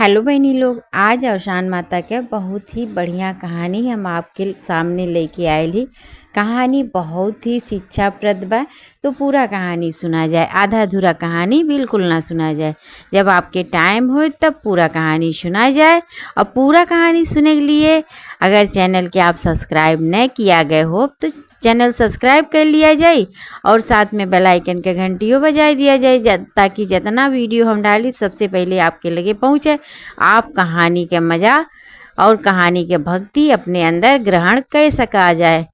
Hello बहनी लोग, आज अवसान माता के बहुत ही बढ़िया कहानी हम आपके सामने लेके आए ही। कहानी बहुत ही शिक्षाप्रद बा, तो पूरा कहानी सुना जाए, आधा अधूरा कहानी बिल्कुल ना सुना जाए। जब आपके टाइम हो तब पूरा कहानी सुना जाए। और पूरा कहानी सुनने के लिए अगर चैनल के आप सब्सक्राइब न किया गए हो तो चैनल सब्सक्राइब कर लिया जाए और साथ में बेल आइकन के घंटियों बजा दिया जाए, ताकि जितना वीडियो हम डाली सबसे पहले आपके लगे पहुँचे। आप कहानी के मज़ा और कहानी के भक्ति अपने अंदर ग्रहण कर सका जाए।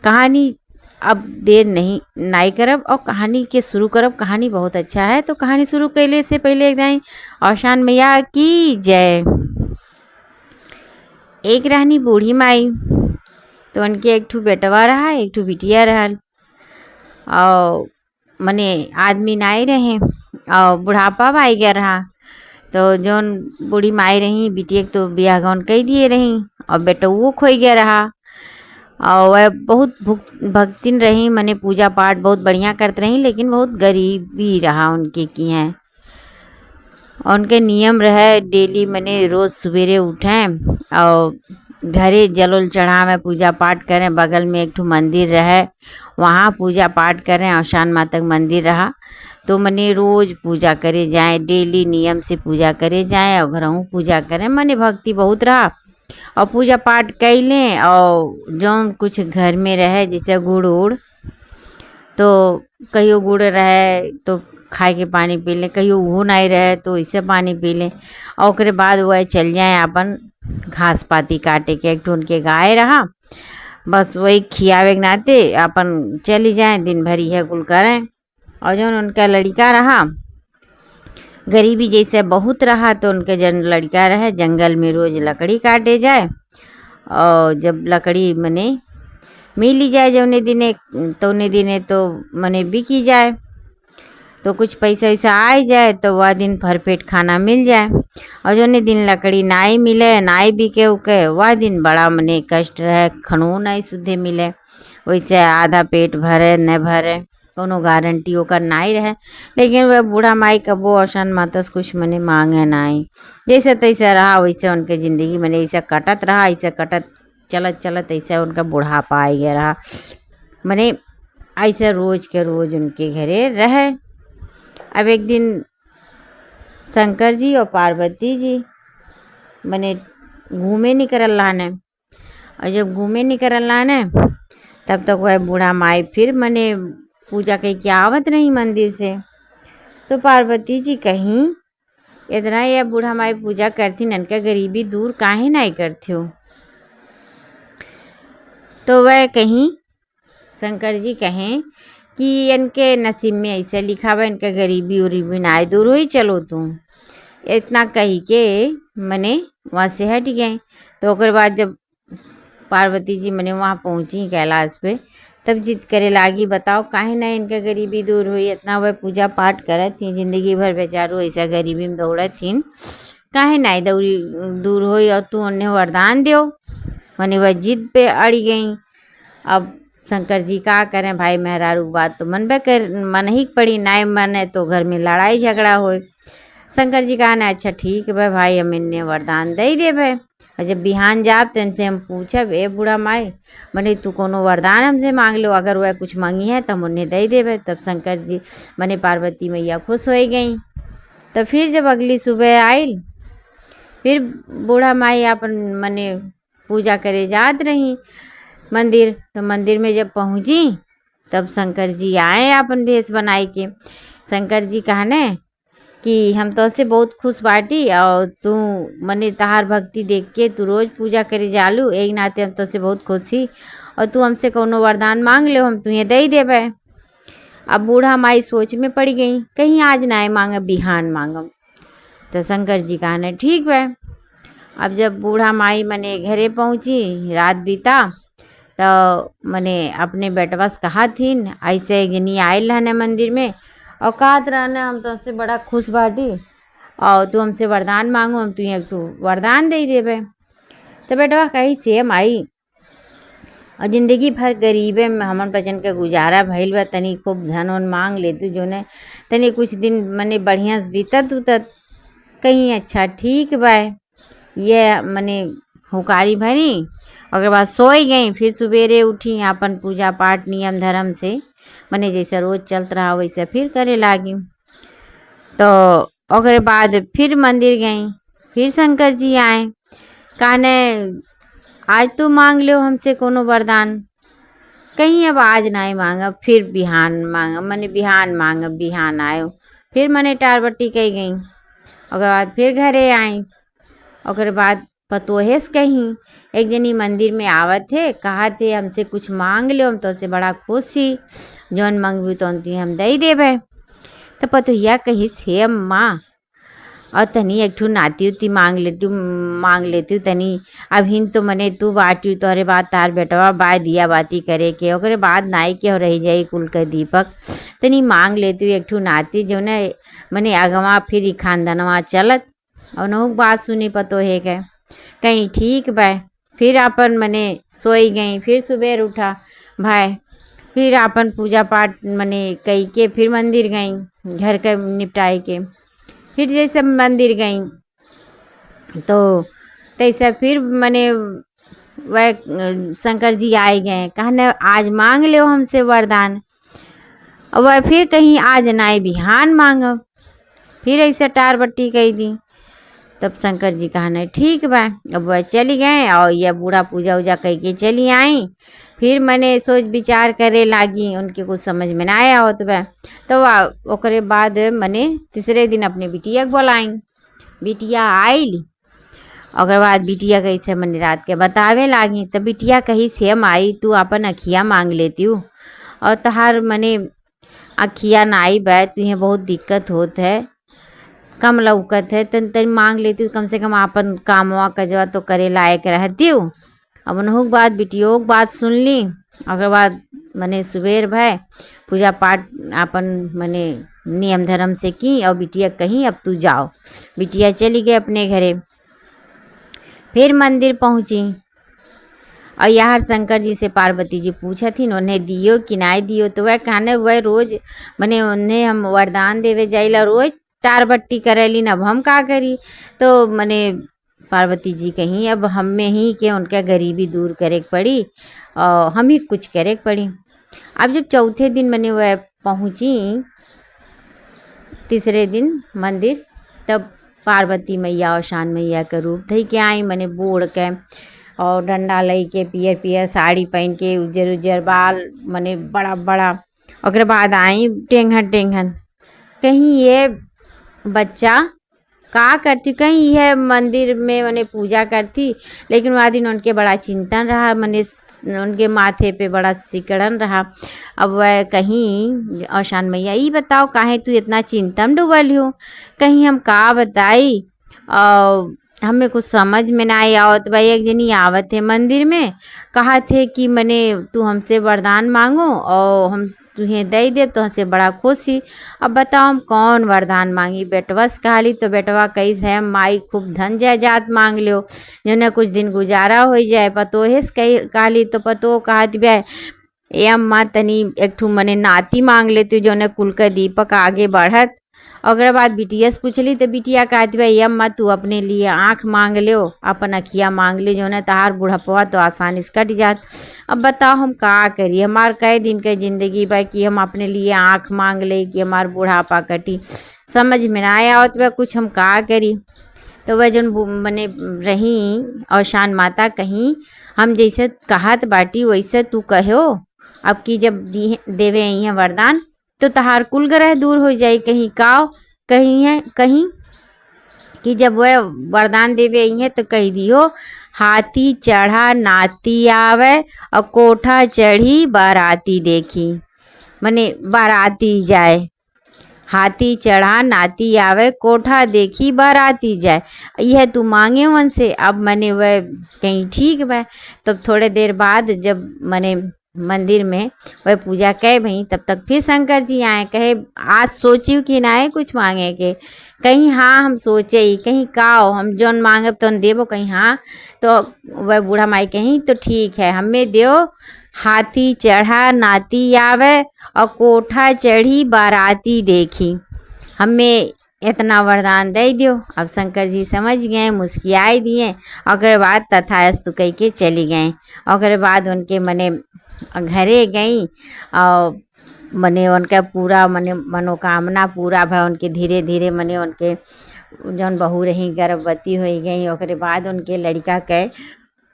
कहानी अब देर नहीं करब और कहानी के शुरू करब। कहानी बहुत अच्छा है, तो कहानी शुरू करने से पहले एक औसान मैया की जय। एक रहनी बूढ़ी माई, तो उनके एक ठू बेटवा रहा, एक ठू बिटिया रहा। और मने आदमी नाई रहे और बुढ़ापा आई गया रहा। तो जौन बूढ़ी माई रही बिटिया तो बियाह गौन कह दिए रही और बेटा वो खोई गया रहा। और वह बहुत भक्तिन रही, मने पूजा पाठ बहुत बढ़िया करते रही, लेकिन बहुत गरीबी रहा उनके की हैं। उनके नियम रहे डेली मने रोज़ सवेरे उठें और घरे जलोल चढ़ावें, पूजा पाठ करें। बगल में एक ठो मंदिर रहे, वहाँ पूजा पाठ करें। औसान माता का मंदिर रहा तो मने रोज़ पूजा करे जाए, डेली नियम से पूजा करे जाए और घरों पूजा करें। मने भक्ति बहुत रहा और पूजा पाठ कैलें। और जौन कुछ घर में रहे जैसे गुड़ उड़, तो कहियो गुड़ रहे तो खाए के पानी पी लें, कहियो वो नहीं रहे तो इससे पानी पी लें। और उसके बाद वह चल जाए अपन घास पाती काटे के। एक ठो उनके गाय रहा, बस वही खियावे के नाते अपन चली जाए, दिन भर यह कुल करें। और जो उनका लड़का रहा, गरीबी जैसे बहुत रहा, तो उनके जन लड़का रहे जंगल में रोज़ लकड़ी काटे जाए। और जब लकड़ी मने मिली जाए जौने दिने तो उन्हें दिने तो मने बिकी जाए, तो कुछ पैसा वैसा आ जाए तो वह दिन भरपेट खाना मिल जाए। और जौने दिन लकड़ी नाई मिले, नाई बिके उके, वह दिन बड़ा मने कष्ट रहे, खनू नहीं शुद्धे मिले। वैसे आधा पेट भरे न भरे कोनो गारंटी ओकर नाई रहे। लेकिन वह बूढ़ा माई कबो औसान माता से कुछ मने मांगे नाई, जैसे तैसे रहा वैसे उनके ज़िंदगी मने ऐसे कटत रहा। ऐसे कटत चलत चलत ऐसे उनका बुढ़ापा आ गया रहा। मने ऐसे रोज़ के रोज़ उनके घरे रहे। अब एक दिन शंकर जी और पार्वती जी मने घूमे निकल लाने। और जब घूमे निकल लाने तब तक वह बूढ़ा माई फिर मने पूजा कह के आवत रही मंदिर से। तो पार्वती जी कहीं इतना यह बूढ़ा माई पूजा करती, ननका गरीबी दूर काहे नहीं करती हो। तो वह कहीं शंकर जी कहें कि इनके नसीब में ऐसे लिखा हुआ, इनका गरीबी उरीबी ना दूर हुई, चलो तुम। इतना कही के मने वहाँ से हट गए। तो उसके बाद जब पार्वती जी मने वहाँ पहुँची कैलाश पे, तब जिद करे लागी, बताओ काहे ना इनका गरीबी दूर हुई। इतना वह पूजा पाठ करत थी, जिंदगी भर बेचारो ऐसा गरीबी में दौड़त थी, काहे ना दौड़ी दूर हुई। और तू उन्हें वरदान दो, मने वह जिद पे अड़ गई। अब शंकर जी का करें, भाई मेहरारू बात तो मन ही पड़ी, ना मने तो घर में लड़ाई झगड़ा हो। शंकर जी कहा ना अच्छा ठीक है भाई, हम इन्हें वरदान दे देवे। और जब बिहान जाब तो इनसे हम पूछब, ए बूढ़ा माई मने तू कोनो वरदान हमसे मांग लो, अगर वह कुछ मांगी है तो हम उन्हें दे देवे। तब शंकर जी मने पार्वती मैया खुश हो गई। तो फिर जब अगली सुबह आई, फिर बूढ़ा माई अपन मने पूजा करे जात रही मंदिर। तो मंदिर में जब पहुँची तब शंकर जी आए अपन भेष बनाई के। शंकर जी कहने कि हम तो से बहुत खुश बाटी, और तू मने तहार भक्ति देख के तू रोज़ पूजा करे जालू, एक नाते हम तो से बहुत खुश थी। और तू हमसे कोनो वरदान मांग लो, हम तुम्हें दे देवे। अब बूढ़ा माई सोच में पड़ गई, कहीं आज ना मांगे बिहान मांगम। तो शंकर जी कहने ठीक है। अब जब बूढ़ा माई मने घरे पहुँची, रात बीता, तो मने अपने बेटवा से कहा थी ऐसे गिनी आयल रहने मंदिर में और कहत रहने हम तो उससे बड़ा खुश बाटी, और तू हमसे वरदान मांगो, हम तुझे एक वरदान दे देवे। तो बेटवा कही सेम आई, और ज़िंदगी भर गरीबे में हमन बचन के गुजारा भइल बा, तनी खूब धन उन मांग ले तू जो ने तनी कुछ दिन मने बढ़िया से बीतत उतत। कहीं अच्छा ठीक बा, ये मने हुकारी भरी। ओकर बाद सोई गई। फिर सवेरे उठी अपन पूजा पाठ नियम धर्म से मने जैसे रोज चलत रहा वैसे फिर करे लागी। तो ओकर बाद फिर मंदिर गई। फिर शंकर जी आए, कहने आज तू मांग लो हमसे कोनो वरदान। कहीं अब आज नहीं मांगब, फिर बिहान मांगब, मने बिहान मांगब। बिहान आयो, फिर मने टारबट्टी कही गई। ओकर बाद फिर घरे आई। ओकर बाद पतोहे से कहीं एक जनी मंदिर में आवत थे, कहा थे हमसे कुछ मांग लो, हम तो से बड़ा खुश ही, जौन मांगबू तो हम दे देबे। तो पतोहिया कही से अम्मा और तनी एक ठू नाती उती मांग लेती हूँ तनी। अभी तो मने तू बाटी तोहरे बाद तार बेटवा बा दिया बाती करे के, ओकरे बाद नाई के हो रही जाई कुल के दीपक। तनी मांग लेती हूँ एक ठू नाती जो ने मने अगवा फिर ही खानदानवा चलत। और नहुक बात सुनी पतोहे के, कहीं ठीक बा। फिर अपन मने सोई गई। फिर सुबह उठा भाई, फिर अपन पूजा पाठ मने कई के फिर मंदिर गई घर के निपटाई के। फिर जैसे मंदिर गई तो तैसे फिर मने वह शंकर जी आए गए, कहने आज मांग लो हमसे वरदान। वह फिर कहीं आज नाई बिहान मांगब। फिर ऐसे टार बट्टी कही दी। तब शंकर जी कहने ठीक बा। अब वह चली गए और यह बूढ़ा पूजा उजा कह के चली आई। फिर मैंने सोच विचार करे लागी, उनके कुछ समझ में ना आया होत बा। तो ओकरे बाद मैंने तीसरे दिन अपने बिटिया के बोलाई। बिटिया आइल। ओकर बाद बिटिया कैसे मैंने रात के बतावे लागी। तब बिटिया कही सेम आई, तू अपन अखिया मांग लेती हूँ और तहार मने अखिया नाई बा, तुझे बहुत दिक्कत होत है, कम लौकत है, तन मांग लेती हूँ, कम से कम अपन कामवा कजवा तो करे लायक रहती हूँ। अब उनहुक बात बिटियों की बात सुन ली। ओकर बाद मने सुबेर भय पूजा पाठ अपन मने नियम धर्म से की और बिटिया कहीं अब तू जाओ। बिटिया चली गई अपने घरे। फिर मंदिर पहुँची और यार शंकर जी से पार्वती जी पूछा थी उन्हें दियो कि नहीं दियो। तो वह कहने वह रोज मने उन्हें हम वरदान देवे जाइला, रोज टार बट्टी करेली, अब हम का करी। तो मने पार्वती जी कहीं अब हम में ही के उनका गरीबी दूर करे पड़ी और हम ही कुछ करे पड़ी। अब जब चौथे दिन मैंने वह पहुँची तीसरे दिन मंदिर, तब पार्वती मैया और शान मैया का रूप थी के आई। मैंने बूढ़ के और डंडा लई के पियर पियर साड़ी पहन के उज्जर उज्जर बाल मने बड़ा बड़ा। ओकर बाद आई टेंगन टेंगन। कहीं ये बच्चा का करती, कहीं यह मंदिर में मैंने पूजा करती, लेकिन वह दिन उनके बड़ा चिंतन रहा, मैंने उनके माथे पे बड़ा सिकड़न रहा। अब वह कहीं औशान मैया ये बताओ काहे तू इतना चिंतन डूबल हो, कहीं हम का बताई और हमें कुछ समझ में ना आवत भाई। एक जनी आवत है मंदिर में, कहा थे कि मने तू हमसे वरदान मांगो और हम तुझे दे दे तो हमसे बड़ा खुशी। अब बताओ हम कौन वरदान मांगी। बेटवा से कहली तो बेटवा कैसे है माई खूब धन जायदाद मांग लो जो न कुछ दिन गुजारा हो जाए। पतोहे से कहली तो पतो कहती बे ए अम्मा तनी एक ठू मने नाती मांग लेती जो न कुल का दीपक आगे बढ़त। ओकर बाद बिटिया से पूछली तो बिटिया कहती भाई अम्मा तू अपने लिए आँख मांग लो, अपन अखिया मांग ले जो न तहार बुढ़ापवा तो आसानी से कट जात। अब बताओ हम का करी, हमार कई दिन के जिंदगी बा कि हम अपने लिए आँख मांग ले कि हमार बुढ़ापा कटी, समझ में ना आया होत बा कुछ हम का करी। तो वह जन मने रही और शान माता कहीं हम जैसे कहत बाटी वैसे तू कहो। अब की जब देवे यहाँ वरदान तो तहार कुल ग्रह दूर हो जाए। कहीं काव कहीं है कहीं कि जब वह वरदान देवे है तो कह दियो हाथी चढ़ा नाती आवे और कोठा चढ़ी बाराती देखी, मने बाराती जाए। हाथी चढ़ा नाती आवे कोठा देखी बाराती जाए, यह तू मांगे मन से। अब मैंने वह कहीं ठीक बा। तब थोड़े देर बाद जब मैंने मंदिर में वह पूजा कह भई तब तक फिर शंकर जी आए, कहे आज सोची कि ना है कुछ मांगे के। कहीं हाँ हम सोचे ही, कहीं काओ हम जौन मांगे तो देवो, कहीं हाँ। तो वह बूढ़ा माई कहीं तो ठीक है हमें देव हाथी चढ़ा नाती आवे और कोठा चढ़ी बाराती देखी। हमें इतना वरदान दे दियो। अब शंकर जी समझ गए, मुस्कियाई दिए, और बाद तथास्तु कह के चली गए। और बाद उनके मने घरे गई और मने उनका पूरा मने मनोकामना पूरा भा। उनके धीरे धीरे मने उनके जौन बहू रही गर्भवती हो गई। और बाद उनके लड़का के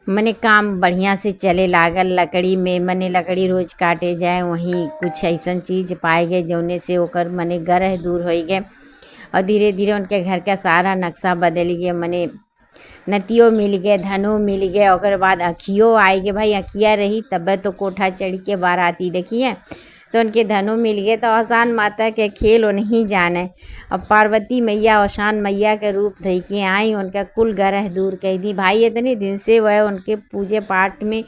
मने काम बढ़िया से चले लागल। लकड़ी में मने लकड़ी रोज काटे जाए, वहीं कुछ ऐसा चीज़ पाए गए जौने से ओकर मने ग्रह दूर हो गए। और धीरे धीरे उनके घर का सारा नक्शा बदल गया। मने नतियो मिल गए, धनो मिल गए। और बाद अखियो आए गए, भाई अखिया रही तब तो कोठा चढ़ के बाराती देखिए। तो उनके धनो मिल गए। तो आसान माता के खेल नहीं जाने। अब पार्वती मैया आसान मैया के रूप धई के आई, उनका कुल ग्रह दूर कर दी। भाई इतने दिन से वह उनके पूजे पाठ में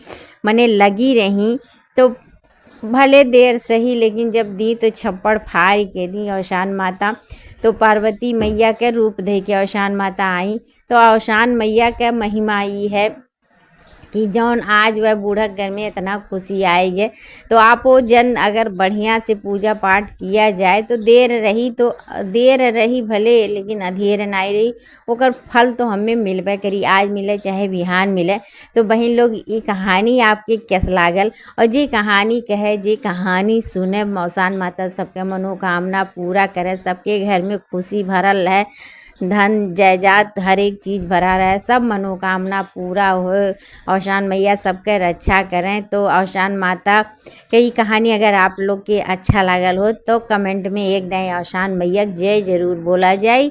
मने लगी रही, तो भले देर सही, लेकिन जब दी तो छप्पड़ फाड़ के दी आसान माता। तो पार्वती मैया के रूप धई के आसान माता आई। तो आसान मैया का महिमा ये है कि जौन आज वह बूढ़क घर में इतना खुशी आएगी। तो आप वो जन अगर बढ़िया से पूजा पाठ किया जाए तो देर रही भले, लेकिन अधेर नहीं रही। ओकर फल तो हमें मिलबे करी, आज मिले चाहे बिहान मिले। तो बहन लोग ये कहानी आपके कैस लागल, और जे कहानी कहे जे कहानी सुने मौसान माता सबके मनोकामना पूरा करे, सबके घर में खुशी भरल है, धन जायदाद हर एक चीज़ भरा रहे, सब मनोकामना पूरा हो। औशान मैया सबके रक्षा करें। तो औशान माता की कहानी अगर आप लोग के अच्छा लागल हो तो कमेंट में एक नए औशान मैया जय जरूर बोला जाए।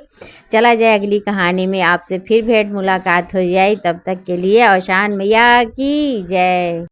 चला जाए अगली कहानी में, आपसे फिर भेंट मुलाकात हो जाए। तब तक के लिए औशान मैया की जय।